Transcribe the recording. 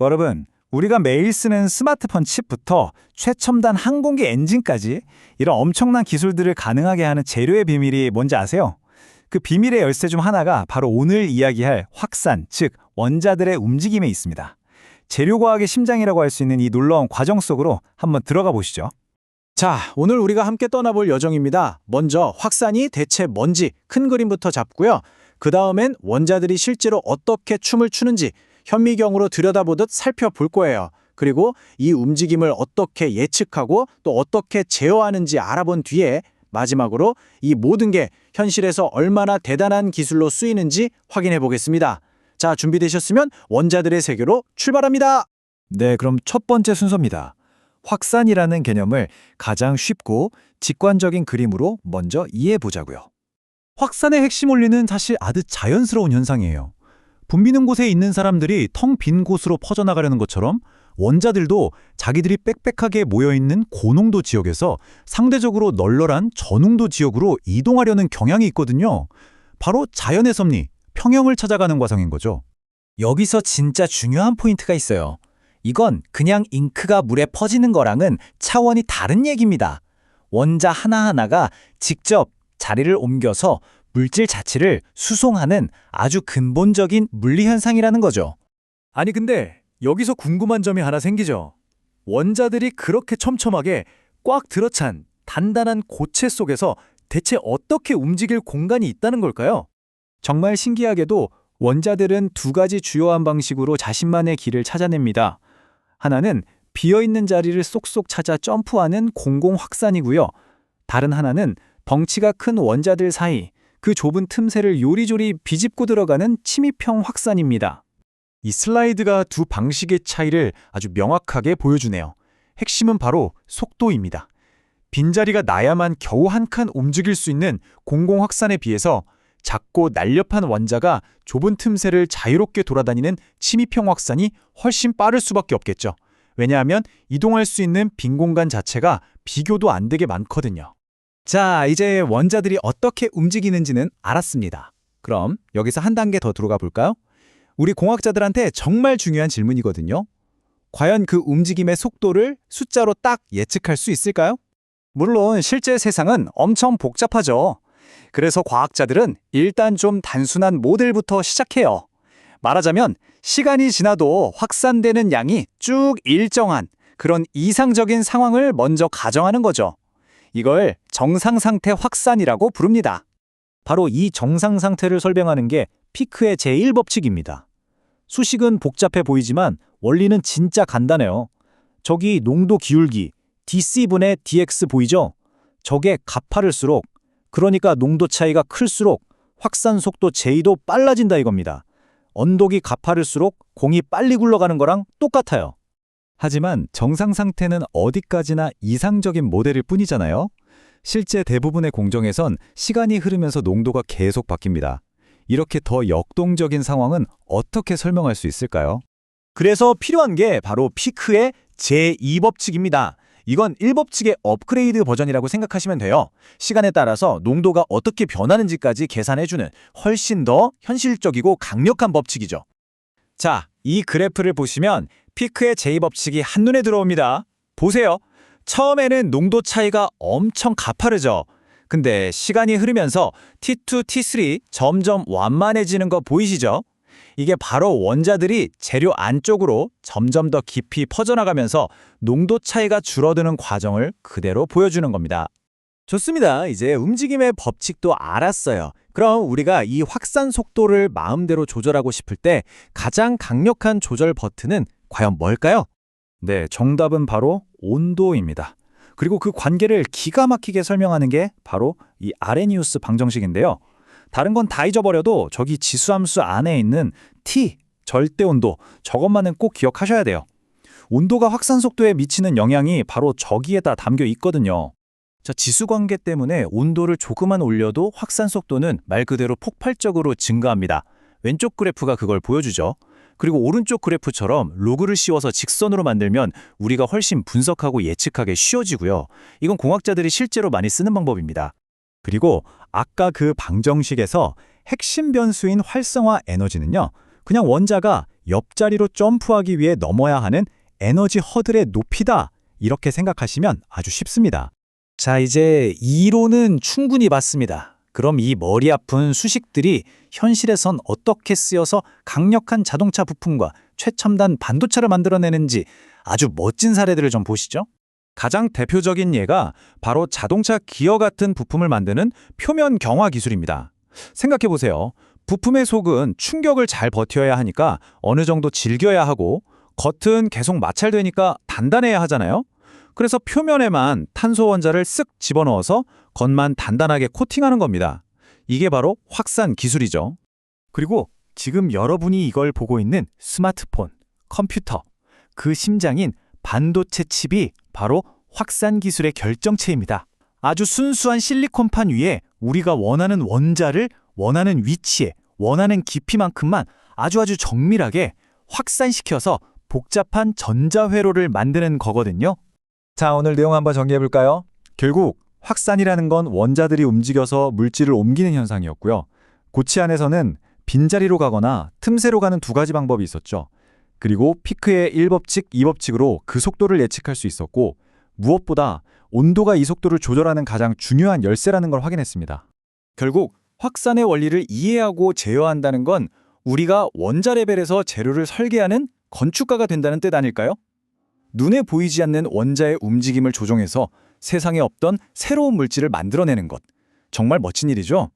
여러분, 우리가 매일 쓰는 스마트폰 칩부터 최첨단 항공기 엔진까지 이런 엄청난 기술들을 가능하게 하는 재료의 비밀이 뭔지 아세요? 그 비밀의 열쇠 중 하나가 바로 오늘 이야기할 확산, 즉 원자들의 움직임에 있습니다. 재료과학의 심장이라고 할 수 있는 이 놀라운 과정 속으로 한번 들어가 보시죠. 자, 오늘 우리가 함께 떠나볼 여정입니다. 먼저 확산이 대체 뭔지 큰 그림부터 잡고요. 그 다음엔 원자들이 실제로 어떻게 춤을 추는지 현미경으로 들여다보듯 살펴볼 거예요. 그리고 이 움직임을 어떻게 예측하고 또 어떻게 제어하는지 알아본 뒤에 마지막으로 이 모든 게 현실에서 얼마나 대단한 기술로 쓰이는지 확인해 보겠습니다. 자, 준비되셨으면 원자들의 세계로 출발합니다. 네, 그럼 첫 번째 순서입니다. 확산이라는 개념을 가장 쉽고 직관적인 그림으로 먼저 이해해 보자고요. 확산의 핵심 원리는 사실 아주 자연스러운 현상이에요. 붐비는 곳에 있는 사람들이 텅 빈 곳으로 퍼져나가려는 것처럼 원자들도 자기들이 빽빽하게 모여있는 고농도 지역에서 상대적으로 널널한 저농도 지역으로 이동하려는 경향이 있거든요. 바로 자연의 섭리, 평형을 찾아가는 과정인 거죠. 여기서 진짜 중요한 포인트가 있어요. 이건 그냥 잉크가 물에 퍼지는 거랑은 차원이 다른 얘기입니다. 원자 하나하나가 직접 자리를 옮겨서 물질 자체를 수송하는 아주 근본적인 물리 현상이라는 거죠. 아니 근데 여기서 궁금한 점이 하나 생기죠. 원자들이 그렇게 촘촘하게 꽉 들어찬 단단한 고체 속에서 대체 어떻게 움직일 공간이 있다는 걸까요? 정말 신기하게도 원자들은 두 가지 주요한 방식으로 자신만의 길을 찾아냅니다. 하나는 비어있는 자리를 쏙쏙 찾아 점프하는 공공확산이고요. 다른 하나는 덩치가 큰 원자들 사이, 그 좁은 틈새를 요리조리 비집고 들어가는 침입형 확산입니다. 이 슬라이드가 두 방식의 차이를 아주 명확하게 보여주네요. 핵심은 바로 속도입니다. 빈자리가 나야만 겨우 한 칸 움직일 수 있는 공공확산에 비해서 작고 날렵한 원자가 좁은 틈새를 자유롭게 돌아다니는 침입형 확산이 훨씬 빠를 수밖에 없겠죠. 왜냐하면 이동할 수 있는 빈 공간 자체가 비교도 안 되게 많거든요. 자, 이제 원자들이 어떻게 움직이는지는 알았습니다. 그럼 여기서 한 단계 더 들어가 볼까요? 우리 공학자들한테 정말 중요한 질문이거든요. 과연 그 움직임의 속도를 숫자로 딱 예측할 수 있을까요? 물론 실제 세상은 엄청 복잡하죠. 그래서 과학자들은 일단 좀 단순한 모델부터 시작해요. 말하자면 시간이 지나도 확산되는 양이 쭉 일정한 그런 이상적인 상황을 먼저 가정하는 거죠. 이걸 정상상태 확산이라고 부릅니다. 바로 이 정상상태를 설명하는 게 피크의 제1법칙입니다. 수식은 복잡해 보이지만 원리는 진짜 간단해요. 저기 농도 기울기, dc분의 dx 보이죠? 저게 가파를수록, 그러니까 농도 차이가 클수록 확산 속도 j 도 빨라진다 이겁니다. 언덕이 가파를수록 공이 빨리 굴러가는 거랑 똑같아요. 하지만 정상 상태는 어디까지나 이상적인 모델일 뿐이잖아요. 실제 대부분의 공정에선 시간이 흐르면서 농도가 계속 바뀝니다. 이렇게 더 역동적인 상황은 어떻게 설명할 수 있을까요? 그래서 필요한 게 바로 피크의 제2법칙입니다. 이건 1법칙의 업그레이드 버전이라고 생각하시면 돼요. 시간에 따라서 농도가 어떻게 변하는지까지 계산해주는 훨씬 더 현실적이고 강력한 법칙이죠. 자, 이 그래프를 보시면 피크의 제2법칙이 한눈에 들어옵니다. 보세요. 처음에는 농도 차이가 엄청 가파르죠. 근데 시간이 흐르면서 T2, T3 점점 완만해지는 거 보이시죠? 이게 바로 원자들이 재료 안쪽으로 점점 더 깊이 퍼져나가면서 농도 차이가 줄어드는 과정을 그대로 보여주는 겁니다. 좋습니다. 이제 움직임의 법칙도 알았어요. 그럼 우리가 이 확산 속도를 마음대로 조절하고 싶을 때 가장 강력한 조절 버튼은 과연 뭘까요? 네, 정답은 바로 온도입니다. 그리고 그 관계를 기가 막히게 설명하는 게 바로 이 아레니우스 방정식인데요. 다른 건 다 잊어버려도 저기 지수함수 안에 있는 T, 절대온도, 저것만은 꼭 기억하셔야 돼요. 온도가 확산 속도에 미치는 영향이 바로 저기에다 담겨 있거든요. 자, 지수 관계 때문에 온도를 조금만 올려도 확산 속도는 말 그대로 폭발적으로 증가합니다. 왼쪽 그래프가 그걸 보여주죠. 그리고 오른쪽 그래프처럼 로그를 씌워서 직선으로 만들면 우리가 훨씬 분석하고 예측하기 쉬워지고요. 이건 공학자들이 실제로 많이 쓰는 방법입니다. 그리고 아까 그 방정식에서 핵심 변수인 활성화 에너지는요, 그냥 원자가 옆자리로 점프하기 위해 넘어야 하는 에너지 허들의 높이다. 이렇게 생각하시면 아주 쉽습니다. 자, 이제 이론은 충분히 봤습니다. 그럼 이 머리 아픈 수식들이 현실에선 어떻게 쓰여서 강력한 자동차 부품과 최첨단 반도체를 만들어내는지 아주 멋진 사례들을 좀 보시죠. 가장 대표적인 예가 바로 자동차 기어 같은 부품을 만드는 표면 경화 기술입니다. 생각해 보세요. 부품의 속은 충격을 잘 버텨야 하니까 어느 정도 질겨야 하고 겉은 계속 마찰되니까 단단해야 하잖아요. 그래서 표면에만 탄소 원자를 쓱 집어넣어서 겉만 단단하게 코팅하는 겁니다. 이게 바로 확산 기술이죠. 그리고 지금 여러분이 이걸 보고 있는 스마트폰, 컴퓨터, 그 심장인 반도체 칩이 바로 확산 기술의 결정체입니다. 아주 순수한 실리콘판 위에 우리가 원하는 원자를 원하는 위치에 원하는 깊이만큼만 아주 정밀하게 확산시켜서 복잡한 전자회로를 만드는 거거든요. 자, 오늘 내용 한번 정리해볼까요? 결국 확산이라는 건 원자들이 움직여서 물질을 옮기는 현상이었고요. 고치 안에서는 빈자리로 가거나 틈새로 가는 두 가지 방법이 있었죠. 그리고 피크의 1법칙, 2법칙으로 그 속도를 예측할 수 있었고 무엇보다 온도가 이 속도를 조절하는 가장 중요한 열쇠라는 걸 확인했습니다. 결국 확산의 원리를 이해하고 제어한다는 건 우리가 원자 레벨에서 재료를 설계하는 건축가가 된다는 뜻 아닐까요? 눈에 보이지 않는 원자의 움직임을 조종해서 세상에 없던 새로운 물질을 만들어내는 것. 정말 멋진 일이죠?